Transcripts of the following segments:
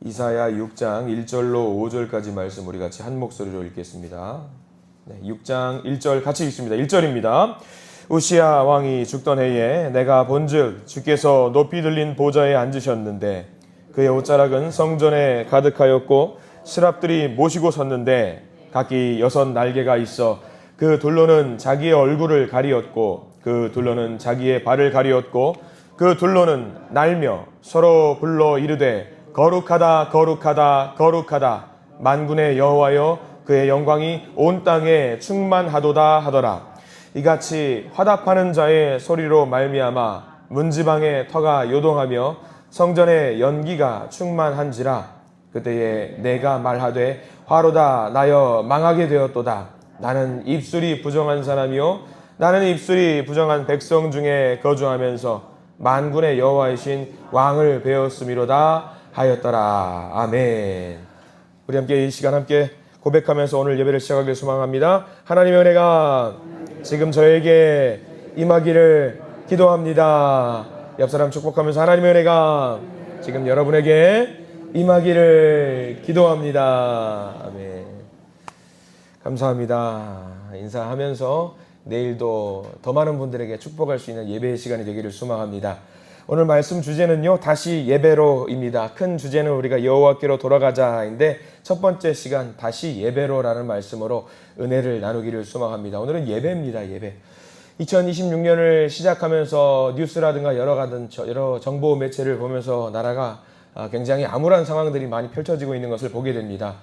이사야 6장 1절로 5절까지 말씀 우리 같이 한 목소리로 읽겠습니다. 6장 1절 같이 읽습니다. 1절입니다. 우시야 왕이 죽던 해에 내가 본즉 주께서 높이 들린 보좌에 앉으셨는데 그의 옷자락은 성전에 가득하였고 스랍들이 모시고 섰는데 각기 6 날개가 있어 그 둘로는 자기의 얼굴을 가리었고 그 둘로는 자기의 발을 가리었고 그 둘로는 날며 서로 불러 이르되 거룩하다 거룩하다 거룩하다 만군의 여호와여 그의 영광이 온 땅에 충만하도다 하더라. 이같이 화답하는 자의 소리로 말미암아 문지방의 터가 요동하며 성전의 연기가 충만한지라. 그때에 내가 말하되 화로다 나여 망하게 되었도다. 나는 입술이 부정한 사람이요 나는 입술이 부정한 백성 중에 거주하면서 만군의 여호와이신 왕을 배웠음이로다 하였더라. 아멘. 우리 함께 이 시간 함께 고백하면서 오늘 예배를 시작하길 소망합니다. 하나님의 은혜가 지금 저에게 임하기를 기도합니다. 옆 사람 축복하면서 하나님의 은혜가 지금 여러분에게 임하기를 기도합니다. 아멘. 감사합니다. 인사하면서 내일도 더 많은 분들에게 축복할 수 있는 예배의 시간이 되기를 소망합니다. 오늘 말씀 주제는요, 다시 예배로입니다. 큰 주제는 우리가 여호와께로 돌아가자인데 첫 번째 시간 다시 예배로라는 말씀으로 은혜를 나누기를 소망합니다. 오늘은 예배입니다. 예배. 2026년을 시작하면서 뉴스라든가 여러 정보 매체를 보면서 나라가 굉장히 암울한 상황들이 많이 펼쳐지고 있는 것을 보게 됩니다.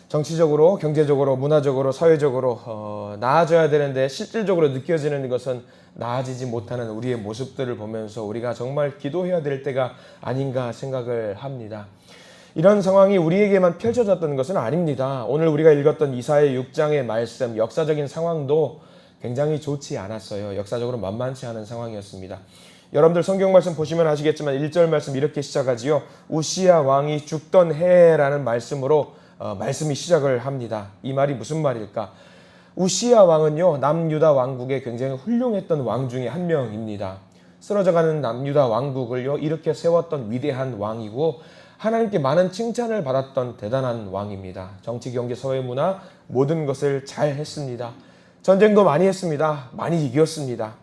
정치적으로, 경제적으로, 문화적으로, 사회적으로 나아져야 되는데 실질적으로 느껴지는 것은 나아지지 못하는 우리의 모습들을 보면서 우리가 정말 기도해야 될 때가 아닌가 생각을 합니다. 이런 상황이 우리에게만 펼쳐졌던 것은 아닙니다. 오늘 우리가 읽었던 이사야 6장의 말씀, 역사적인 상황도 굉장히 좋지 않았어요. 역사적으로 만만치 않은 상황이었습니다. 여러분들 성경 말씀 보시면 아시겠지만 1절 말씀 이렇게 시작하지요. 우시야 왕이 죽던 해라는 말씀으로 말씀이 시작을 합니다. 이 말이 무슨 말일까? 우시야 왕은요, 남유다 왕국의 굉장히 훌륭했던 왕 중에 한 명입니다. 쓰러져가는 남유다 왕국을요, 이렇게 세웠던 위대한 왕이고 하나님께 많은 칭찬을 받았던 대단한 왕입니다. 정치, 경제, 사회, 문화 모든 것을 잘 했습니다. 전쟁도 많이 했습니다. 많이 이겼습니다.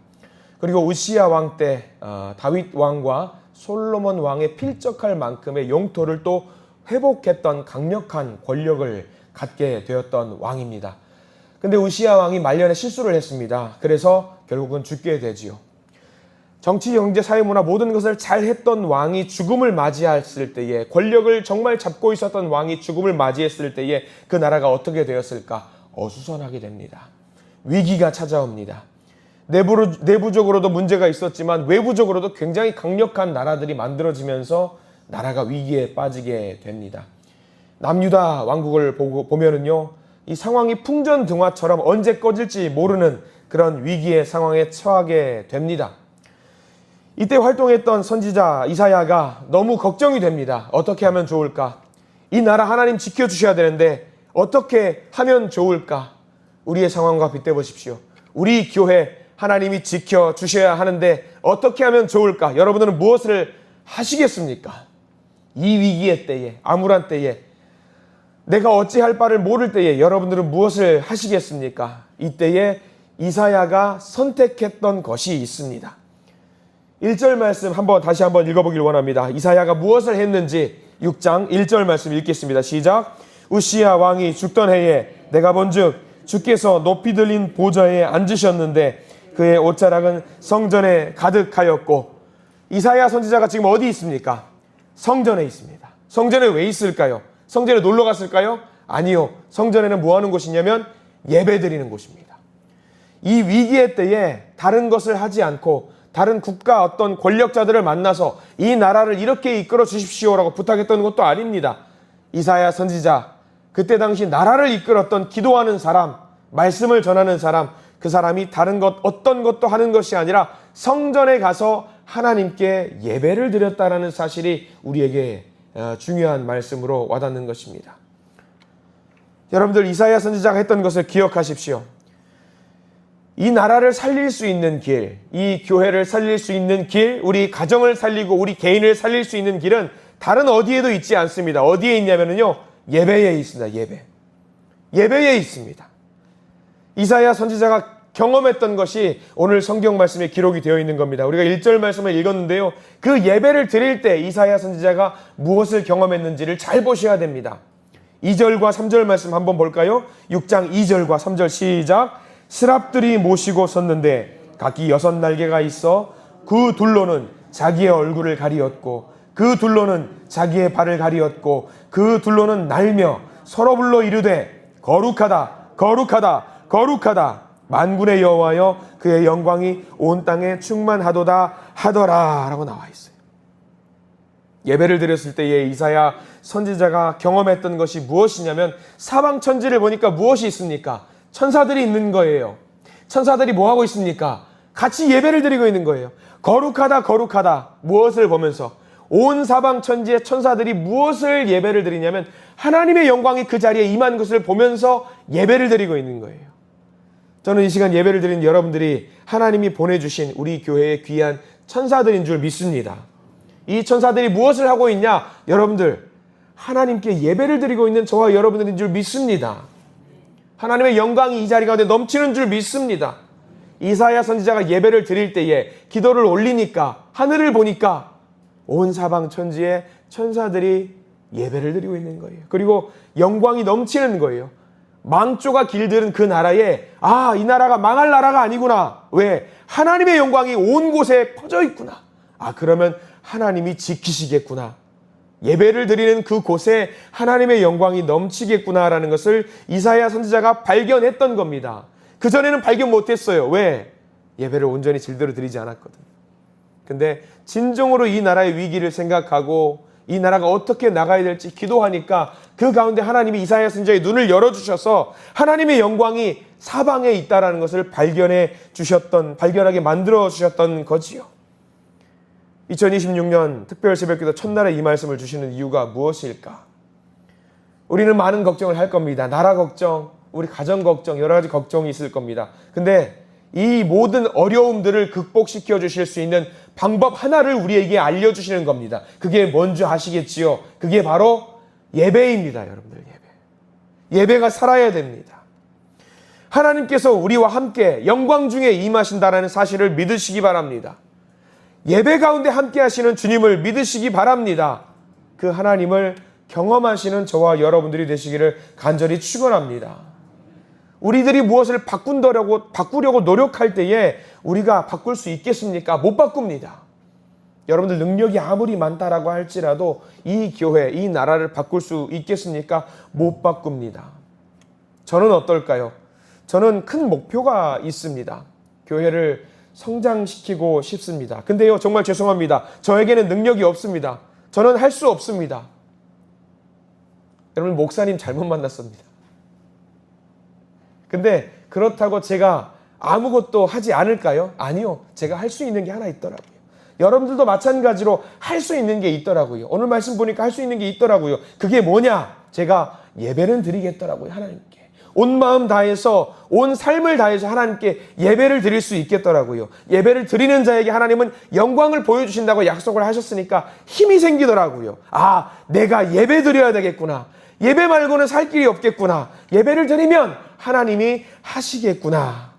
그리고 우시야 왕 때 다윗 왕과 솔로몬 왕에 필적할 만큼의 영토를 또 회복했던 강력한 권력을 갖게 되었던 왕입니다. 근데 우시야 왕이 말년에 실수를 했습니다. 그래서 결국은 죽게 되지요. 정치, 경제, 사회, 문화 모든 것을 잘했던 왕이 죽음을 맞이했을 때에, 권력을 정말 잡고 있었던 왕이 죽음을 맞이했을 때에 그 나라가 어떻게 되었을까? 어수선하게 됩니다. 위기가 찾아옵니다. 내부적으로도 문제가 있었지만 외부적으로도 굉장히 강력한 나라들이 만들어지면서 나라가 위기에 빠지게 됩니다. 남유다 왕국을 보면은요, 이 상황이 풍전등화처럼 언제 꺼질지 모르는 그런 위기의 상황에 처하게 됩니다. 이때 활동했던 선지자 이사야가 너무 걱정이 됩니다. 어떻게 하면 좋을까? 이 나라 하나님 지켜주셔야 되는데 어떻게 하면 좋을까? 우리의 상황과 빗대보십시오. 우리 교회 하나님이 지켜주셔야 하는데 어떻게 하면 좋을까? 여러분들은 무엇을 하시겠습니까? 이 위기의 때에, 암울한 때에, 내가 어찌할 바를 모를 때에 여러분들은 무엇을 하시겠습니까? 이때에 이사야가 선택했던 것이 있습니다. 1절 말씀 다시 한번 읽어보길 원합니다. 이사야가 무엇을 했는지 6장 1절 말씀 읽겠습니다. 시작. 우시야 왕이 죽던 해에 내가 본즉 주께서 높이 들린 보좌에 앉으셨는데 그의 옷자락은 성전에 가득하였고. 이사야 선지자가 지금 어디 있습니까? 성전에 있습니다. 성전에 왜 있을까요? 성전에 놀러 갔을까요? 아니요. 성전에는 뭐 하는 곳이냐면 예배 드리는 곳입니다. 이 위기의 때에 다른 것을 하지 않고 다른 국가 어떤 권력자들을 만나서 이 나라를 이렇게 이끌어 주십시오라고 부탁했던 것도 아닙니다. 이사야 선지자, 그때 당시 나라를 이끌었던 기도하는 사람, 말씀을 전하는 사람, 그 사람이 다른 것 어떤 것도 하는 것이 아니라 성전에 가서 하나님께 예배를 드렸다라는 사실이 우리에게 중요한 말씀으로 와닿는 것입니다. 여러분들 이사야 선지자가 했던 것을 기억하십시오. 이 나라를 살릴 수 있는 길, 이 교회를 살릴 수 있는 길, 우리 가정을 살리고 우리 개인을 살릴 수 있는 길은 다른 어디에도 있지 않습니다. 어디에 있냐면요, 예배에 있습니다. 예배에 있습니다. 이사야 선지자가 경험했던 것이 오늘 성경 말씀에 기록이 되어 있는 겁니다. 우리가 1절 말씀을 읽었는데요, 그 예배를 드릴 때 이사야 선지자가 무엇을 경험했는지를 잘 보셔야 됩니다. 2절과 3절 말씀 한번 볼까요? 6장 2절과 3절 시작. 스랍들이 모시고 섰는데 각기 6날개가 있어 그 둘로는 자기의 얼굴을 가리었고 그 둘로는 자기의 발을 가리었고 그 둘로는 날며 서로 불러 이르되 거룩하다 거룩하다 거룩하다 만군의 여호와여 그의 영광이 온 땅에 충만하도다 하더라 라고 나와 있어요. 예배를 드렸을 때에 이사야 선지자가 경험했던 것이 무엇이냐면, 사방 천지를 보니까 무엇이 있습니까? 천사들이 있는 거예요. 천사들이 뭐 하고 있습니까? 같이 예배를 드리고 있는 거예요. 거룩하다 거룩하다. 무엇을 보면서? 온 사방 천지의 천사들이 무엇을 예배를 드리냐면 하나님의 영광이 그 자리에 임한 것을 보면서 예배를 드리고 있는 거예요. 저는 이 시간 예배를 드리는 여러분들이 하나님이 보내주신 우리 교회의 귀한 천사들인 줄 믿습니다. 이 천사들이 무엇을 하고 있냐? 여러분들, 하나님께 예배를 드리고 있는 저와 여러분들인 줄 믿습니다. 하나님의 영광이 이 자리 가운데 넘치는 줄 믿습니다. 이사야 선지자가 예배를 드릴 때에 기도를 올리니까, 하늘을 보니까 온 사방 천지의 천사들이 예배를 드리고 있는 거예요. 그리고 영광이 넘치는 거예요. 망조가 길들은 그 나라에, 아, 이 나라가 망할 나라가 아니구나. 왜? 하나님의 영광이 온 곳에 퍼져 있구나. 아, 그러면 하나님이 지키시겠구나. 예배를 드리는 그 곳에 하나님의 영광이 넘치겠구나라는 것을 이사야 선지자가 발견했던 겁니다. 그전에는 발견 못했어요. 왜? 예배를 온전히 제대로 드리지 않았거든요. 근데 진정으로 이 나라의 위기를 생각하고 이 나라가 어떻게 나가야 될지 기도하니까 그 가운데 하나님이 이사야 선지자의 눈을 열어주셔서 하나님의 영광이 사방에 있다는 것을 발견하게 만들어주셨던 거지요. 2026년 특별 새벽기도 첫날에 이 말씀을 주시는 이유가 무엇일까? 우리는 많은 걱정을 할 겁니다. 나라 걱정, 우리 가정 걱정, 여러 가지 걱정이 있을 겁니다. 근데 이 모든 어려움들을 극복시켜 주실 수 있는 방법 하나를 우리에게 알려주시는 겁니다. 그게 뭔지 아시겠지요? 그게 바로 예배입니다. 여러분들, 예배가 살아야 됩니다. 하나님께서 우리와 함께 영광 중에 임하신다는 사실을 믿으시기 바랍니다. 예배 가운데 함께 하시는 주님을 믿으시기 바랍니다. 그 하나님을 경험하시는 저와 여러분들이 되시기를 간절히 축원합니다. 우리들이 무엇을 바꾸려고 노력할 때에 우리가 바꿀 수 있겠습니까? 못 바꿉니다. 여러분들 능력이 아무리 많다라고 할지라도 이 교회, 이 나라를 바꿀 수 있겠습니까? 못 바꿉니다. 저는 어떨까요? 저는 큰 목표가 있습니다. 교회를 성장시키고 싶습니다. 근데요, 정말 죄송합니다. 저에게는 능력이 없습니다. 저는 할 수 없습니다. 여러분, 목사님 잘못 만났습니다. 근데 그렇다고 제가 아무것도 하지 않을까요? 아니요. 제가 할 수 있는 게 하나 있더라고요. 여러분들도 마찬가지로 할 수 있는 게 있더라고요. 오늘 말씀 보니까 할 수 있는 게 있더라고요. 그게 뭐냐? 제가 예배를 드리겠더라고요. 하나님께. 온 마음 다해서, 온 삶을 다해서 하나님께 예배를 드릴 수 있겠더라고요. 예배를 드리는 자에게 하나님은 영광을 보여주신다고 약속을 하셨으니까 힘이 생기더라고요. 아, 내가 예배 드려야 되겠구나. 예배 말고는 살 길이 없겠구나. 예배를 드리면 하나님이 하시겠구나.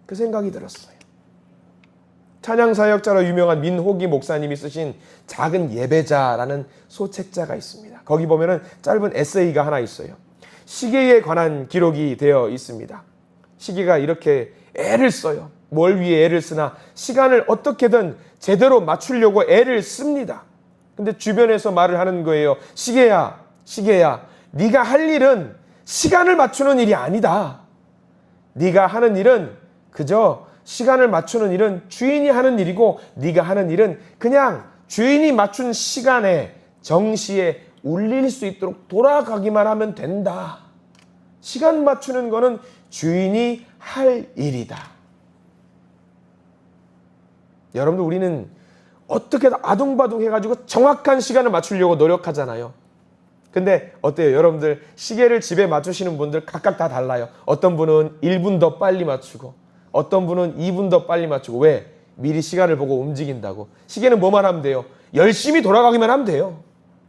그 생각이 들었어요. 찬양사역자로 유명한 민호기 목사님이 쓰신 작은 예배자라는 소책자가 있습니다. 거기 보면은 짧은 에세이가 하나 있어요. 시계에 관한 기록이 되어 있습니다. 시계가 이렇게 애를 써요. 뭘 위해 애를 쓰나? 시간을 어떻게든 제대로 맞추려고 애를 씁니다. 근데 주변에서 말을 하는 거예요. 시계야, 네가 할 일은 시간을 맞추는 일이 아니다. 네가 하는 일은 그저 시간을 맞추는 일은 주인이 하는 일이고, 네가 하는 일은 그냥 주인이 맞춘 시간에 정시에 울릴 수 있도록 돌아가기만 하면 된다. 시간 맞추는 거는 주인이 할 일이다. 여러분들, 우리는 어떻게 아둥바둥 해가지고 정확한 시간을 맞추려고 노력하잖아요. 근데 어때요? 여러분들, 시계를 집에 맞추시는 분들 각각 다 달라요. 어떤 분은 1분 더 빨리 맞추고, 어떤 분은 2분 더 빨리 맞추고. 왜? 미리 시간을 보고 움직인다고. 시계는 뭐만 하면 돼요? 열심히 돌아가기만 하면 돼요.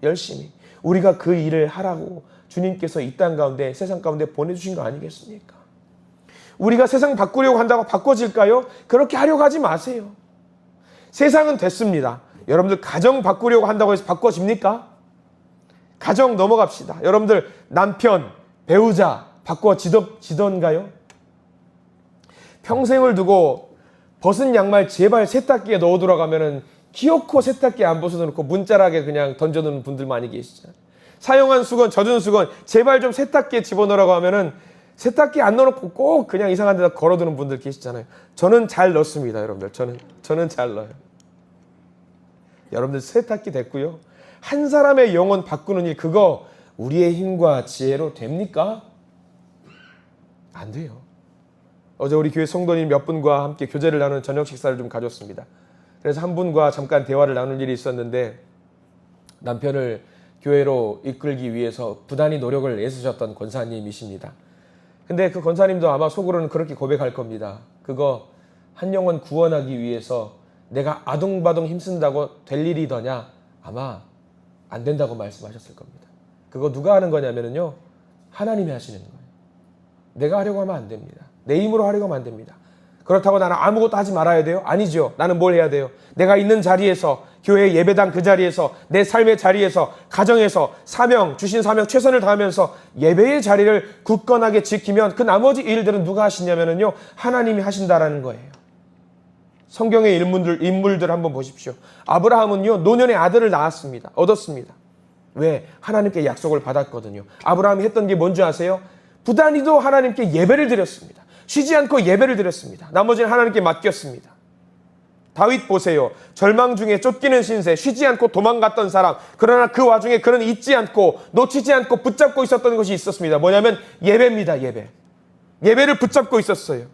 열심히. 우리가 그 일을 하라고 주님께서 이 땅 가운데, 세상 가운데 보내주신 거 아니겠습니까? 우리가 세상 바꾸려고 한다고 바꿔질까요? 그렇게 하려고 하지 마세요. 세상은 됐습니다. 여러분들 가정 바꾸려고 한다고 해서 바꿔집니까? 가정 넘어갑시다. 여러분들 남편, 배우자 바꿔지던가요? 평생을 두고 벗은 양말 제발 세탁기에 넣어 들어가면은 기어코 세탁기에 안 벗어놓고 문자락에 그냥 던져놓는 분들 많이 계시잖아요. 사용한 수건, 젖은 수건 제발 좀 세탁기에 집어넣으라고 하면은 세탁기에 안 넣어놓고 꼭 그냥 이상한 데다 걸어두는 분들 계시잖아요. 저는 잘 넣습니다, 여러분들. 저는 잘 넣어요. 여러분들 세탁기 됐고요. 한 사람의 영혼 바꾸는 일, 그거 우리의 힘과 지혜로 됩니까? 안 돼요. 어제 우리 교회 성도님 몇 분과 함께 교제를 나누는 저녁 식사를 좀 가졌습니다. 그래서 한 분과 잠깐 대화를 나눌 일이 있었는데 남편을 교회로 이끌기 위해서 부단히 노력을 애쓰셨던 권사님이십니다. 근데 그 권사님도 아마 속으로는 그렇게 고백할 겁니다. 그거 한 영혼 구원하기 위해서 내가 아둥바둥 힘쓴다고 될 일이더냐? 아마 안 된다고 말씀하셨을 겁니다. 그거 누가 하는 거냐면요, 하나님이 하시는 거예요. 내가 하려고 하면 안 됩니다. 내 힘으로 하려고 하면 안 됩니다. 그렇다고 나는 아무것도 하지 말아야 돼요? 아니죠. 나는 뭘 해야 돼요? 내가 있는 자리에서, 교회 예배당 그 자리에서, 내 삶의 자리에서, 가정에서 주신 사명 최선을 다하면서 예배의 자리를 굳건하게 지키면 그 나머지 일들은 누가 하시냐면요, 하나님이 하신다라는 거예요. 성경의 인물들 한번 보십시오. 아브라함은요, 노년의 아들을 얻었습니다. 왜? 하나님께 약속을 받았거든요. 아브라함이 했던 게 뭔지 아세요? 부단히도 하나님께 예배를 드렸습니다. 쉬지 않고 예배를 드렸습니다. 나머지는 하나님께 맡겼습니다. 다윗 보세요. 절망 중에 쫓기는 신세, 쉬지 않고 도망갔던 사람. 그러나 그 와중에 그는 잊지 않고 놓치지 않고 붙잡고 있었던 것이 있었습니다. 뭐냐면 예배입니다. 예배를 붙잡고 있었어요.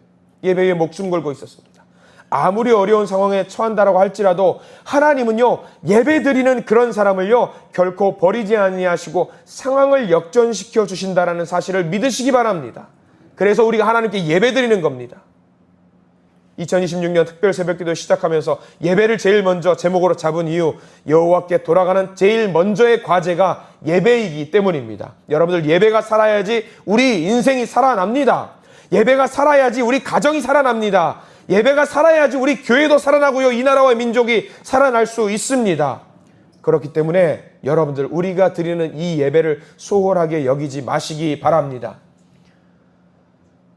예배에 목숨 걸고 있었습니다. 아무리 어려운 상황에 처한다라고 할지라도 하나님은요, 예배 드리는 그런 사람을요 결코 버리지 아니하시고 상황을 역전시켜 주신다라는 사실을 믿으시기 바랍니다. 그래서 우리가 하나님께 예배 드리는 겁니다. 2026년 특별 새벽기도 시작하면서 예배를 제일 먼저 제목으로 잡은 이유, 여호와께 돌아가는 제일 먼저의 과제가 예배이기 때문입니다. 여러분들, 예배가 살아야지 우리 인생이 살아납니다. 예배가 살아야지 우리 가정이 살아납니다. 예배가 살아야지 우리 교회도 살아나고요, 이 나라와 민족이 살아날 수 있습니다. 그렇기 때문에 여러분들, 우리가 드리는 이 예배를 소홀하게 여기지 마시기 바랍니다.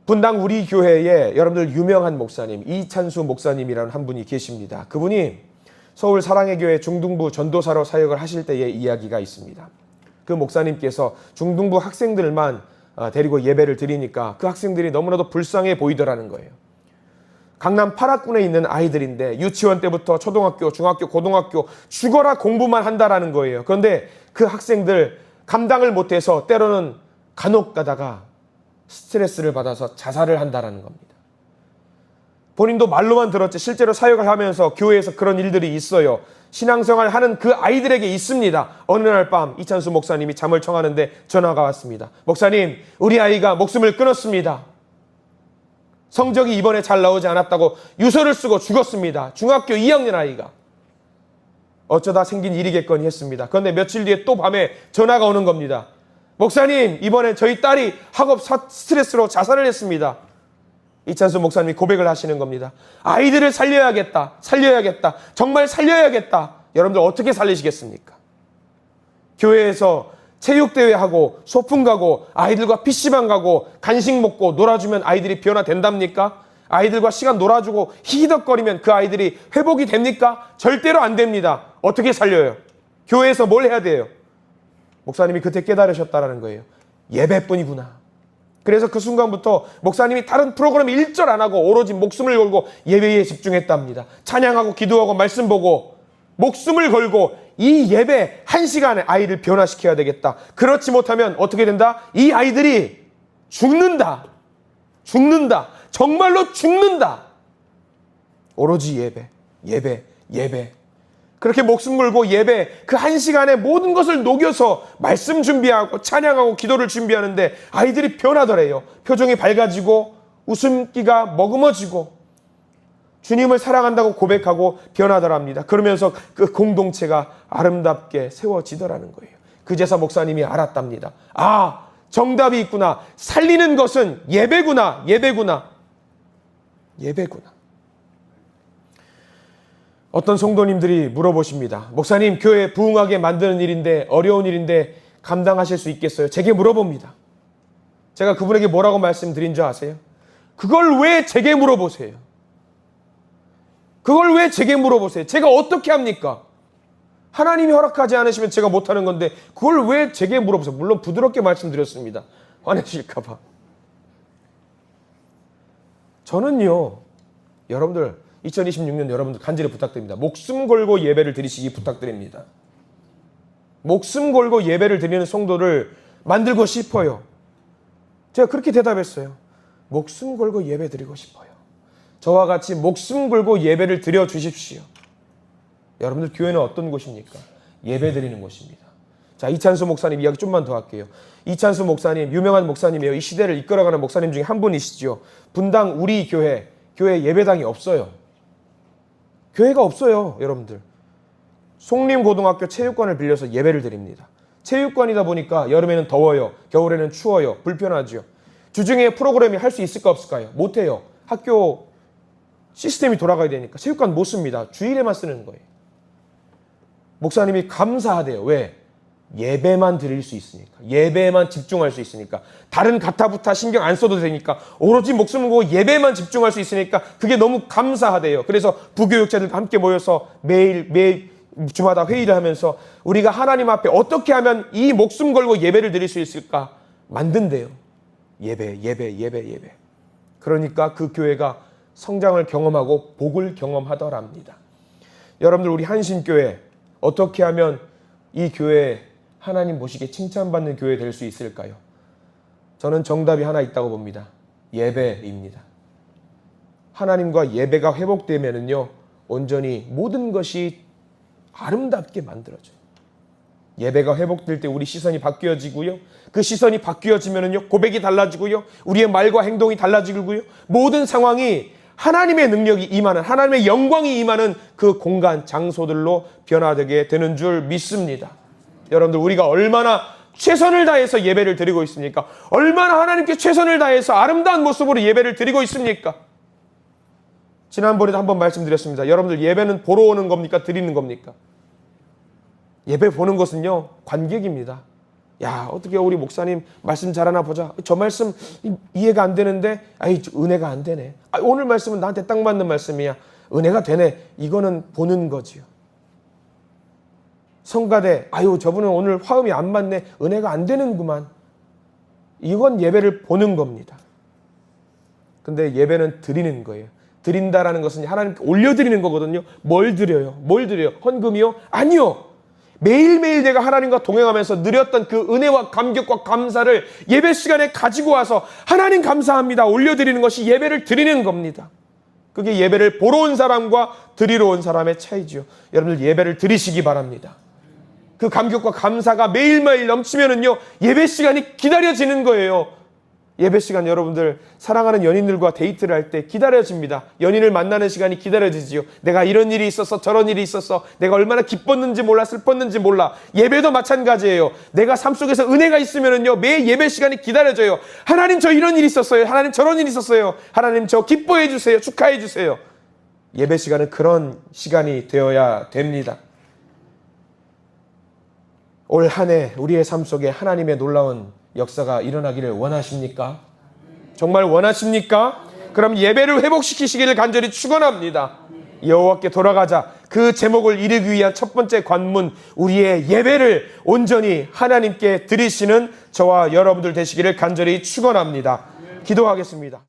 분당 우리 교회에 여러분들 유명한 목사님, 이찬수 목사님이라는 한 분이 계십니다. 그분이 서울 사랑의 교회 중등부 전도사로 사역을 하실 때의 이야기가 있습니다. 그 목사님께서 중등부 학생들만 데리고 예배를 드리니까 그 학생들이 너무나도 불쌍해 보이더라는 거예요. 강남 8학군에 있는 아이들인데 유치원 때부터 초등학교, 중학교, 고등학교 죽어라 공부만 한다라는 거예요. 그런데 그 학생들 감당을 못해서 때로는 간혹 가다가 스트레스를 받아서 자살을 한다라는 겁니다. 본인도 말로만 들었지 실제로 사역을 하면서 교회에서 그런 일들이 있어요. 신앙생활 하는 그 아이들에게 있습니다. 어느 날 밤 이찬수 목사님이 잠을 청하는데 전화가 왔습니다. 목사님, 우리 아이가 목숨을 끊었습니다. 성적이 이번에 잘 나오지 않았다고 유서를 쓰고 죽었습니다. 중학교 2학년 아이가. 어쩌다 생긴 일이겠거니 했습니다. 그런데 며칠 뒤에 또 밤에 전화가 오는 겁니다. 목사님, 이번에 저희 딸이 학업 스트레스로 자살을 했습니다. 이찬수 목사님이 고백을 하시는 겁니다. 아이들을 살려야겠다. 정말 살려야겠다. 여러분들 어떻게 살리시겠습니까? 교회에서 체육대회 하고 소풍 가고 아이들과 PC방 가고 간식 먹고 놀아주면 아이들이 변화된답니까? 아이들과 시간 놀아주고 히덕거리면 그 아이들이 회복이 됩니까? 절대로 안 됩니다. 어떻게 살려요? 교회에서 뭘 해야 돼요? 목사님이 그때 깨달으셨다라는 거예요. 예배뿐이구나. 그래서 그 순간부터 목사님이 다른 프로그램 일절 안 하고 오로지 목숨을 걸고 예배에 집중했답니다. 찬양하고 기도하고 말씀 보고 목숨을 걸고 이 예배 1시간에 아이를 변화시켜야 되겠다. 그렇지 못하면 어떻게 된다? 이 아이들이 죽는다. 정말로 죽는다. 오로지 예배. 그렇게 목숨 걸고 예배 그 1시간에 모든 것을 녹여서 말씀 준비하고 찬양하고 기도를 준비하는데 아이들이 변하더래요. 표정이 밝아지고 웃음기가 머금어지고 주님을 사랑한다고 고백하고 변하더랍니다. 그러면서 그 공동체가 아름답게 세워지더라는 거예요. 그 제사 목사님이 알았답니다. 아, 정답이 있구나. 살리는 것은 예배구나. 예배구나. 예배구나. 어떤 성도님들이 물어보십니다. 목사님, 교회 부흥하게 만드는 일인데, 어려운 일인데 감당하실 수 있겠어요? 제게 물어봅니다. 제가 그분에게 뭐라고 말씀드린 줄 아세요? 그걸 왜 제게 물어보세요? 그걸 왜 제게 물어보세요? 제가 어떻게 합니까? 하나님이 허락하지 않으시면 제가 못하는 건데 그걸 왜 제게 물어보세요? 물론 부드럽게 말씀드렸습니다. 화내실까 봐. 저는요, 여러분들 2026년 여러분들 간절히 부탁드립니다. 목숨 걸고 예배를 드리시기 부탁드립니다. 목숨 걸고 예배를 드리는 성도를 만들고 싶어요. 제가 그렇게 대답했어요. 목숨 걸고 예배 드리고 싶어요. 저와 같이 목숨 걸고 예배를 드려 주십시오. 여러분들 교회는 어떤 곳입니까? 예배 드리는 곳입니다. 자, 이찬수 목사님 이야기 좀만 더 할게요. 이찬수 목사님 유명한 목사님이에요. 이 시대를 이끌어가는 목사님 중에 한 분이시죠. 분당 우리 교회 예배당이 없어요. 교회가 없어요. 여러분들. 송림고등학교 체육관을 빌려서 예배를 드립니다. 체육관이다 보니까 여름에는 더워요. 겨울에는 추워요. 불편하죠. 주중에 프로그램이 할 수 있을까 없을까요? 못해요. 학교 시스템이 돌아가야 되니까 체육관 못 씁니다. 주일에만 쓰는 거예요. 목사님이 감사하대요. 왜? 예배만 드릴 수 있으니까. 예배에만 집중할 수 있으니까. 다른 가타부타 신경 안 써도 되니까. 오로지 목숨을 걸고 예배만 집중할 수 있으니까 그게 너무 감사하대요. 그래서 부교육자들과 함께 모여서 매일 주마다 회의를 하면서 우리가 하나님 앞에 어떻게 하면 이 목숨 걸고 예배를 드릴 수 있을까 만든대요. 예배. 그러니까 그 교회가 성장을 경험하고 복을 경험하더랍니다. 여러분들 우리 한신교회 어떻게 하면 이 교회 하나님 보시기에 칭찬받는 교회 될 수 있을까요? 저는 정답이 하나 있다고 봅니다. 예배입니다. 하나님과 예배가 회복되면은요, 온전히 모든 것이 아름답게 만들어져요. 예배가 회복될 때 우리 시선이 바뀌어지고요. 그 시선이 바뀌어지면은요, 고백이 달라지고요. 우리의 말과 행동이 달라지고요. 모든 상황이 하나님의 능력이 임하는, 하나님의 영광이 임하는 그 공간, 장소들로 변화되게 되는 줄 믿습니다. 여러분들 우리가 얼마나 최선을 다해서 예배를 드리고 있습니까? 얼마나 하나님께 최선을 다해서 아름다운 모습으로 예배를 드리고 있습니까? 지난번에도 한번 말씀드렸습니다. 여러분들 예배는 보러 오는 겁니까? 드리는 겁니까? 예배 보는 것은요, 관객입니다. 야, 어떻게 우리 목사님 말씀 잘하나 보자. 저 말씀 이해가 안 되는데, 아이, 은혜가 안 되네. 오늘 말씀은 나한테 딱 맞는 말씀이야. 은혜가 되네. 이거는 보는 거지요. 성가대, 아유, 저분은 오늘 화음이 안 맞네. 은혜가 안 되는구만. 이건 예배를 보는 겁니다. 근데 예배는 드리는 거예요. 드린다라는 것은 하나님께 올려드리는 거거든요. 뭘 드려요? 헌금이요? 아니요. 매일매일 내가 하나님과 동행하면서 누렸던 그 은혜와 감격과 감사를 예배 시간에 가지고 와서 하나님 감사합니다 올려드리는 것이 예배를 드리는 겁니다. 그게 예배를 보러 온 사람과 드리러 온 사람의 차이지요. 여러분들 예배를 드리시기 바랍니다. 그 감격과 감사가 매일매일 넘치면은요, 예배 시간이 기다려지는 거예요. 예배 시간 여러분들 사랑하는 연인들과 데이트를 할 때 기다려집니다. 연인을 만나는 시간이 기다려지지요. 내가 이런 일이 있었어, 저런 일이 있었어. 내가 얼마나 기뻤는지 몰라, 슬펐는지 몰라. 예배도 마찬가지예요. 내가 삶 속에서 은혜가 있으면은요, 매 예배 시간이 기다려져요. 하나님 저 이런 일이 있었어요. 하나님 저런 일이 있었어요. 하나님 저 기뻐해 주세요. 축하해 주세요. 예배 시간은 그런 시간이 되어야 됩니다. 올 한 해 우리의 삶 속에 하나님의 놀라운 역사가 일어나기를 원하십니까? 정말 원하십니까? 그럼 예배를 회복시키시기를 간절히 축원합니다. 여호와께 돌아가자. 그 제목을 이루기 위한 첫 번째 관문, 우리의 예배를 온전히 하나님께 드리시는 저와 여러분들 되시기를 간절히 축원합니다. 기도하겠습니다.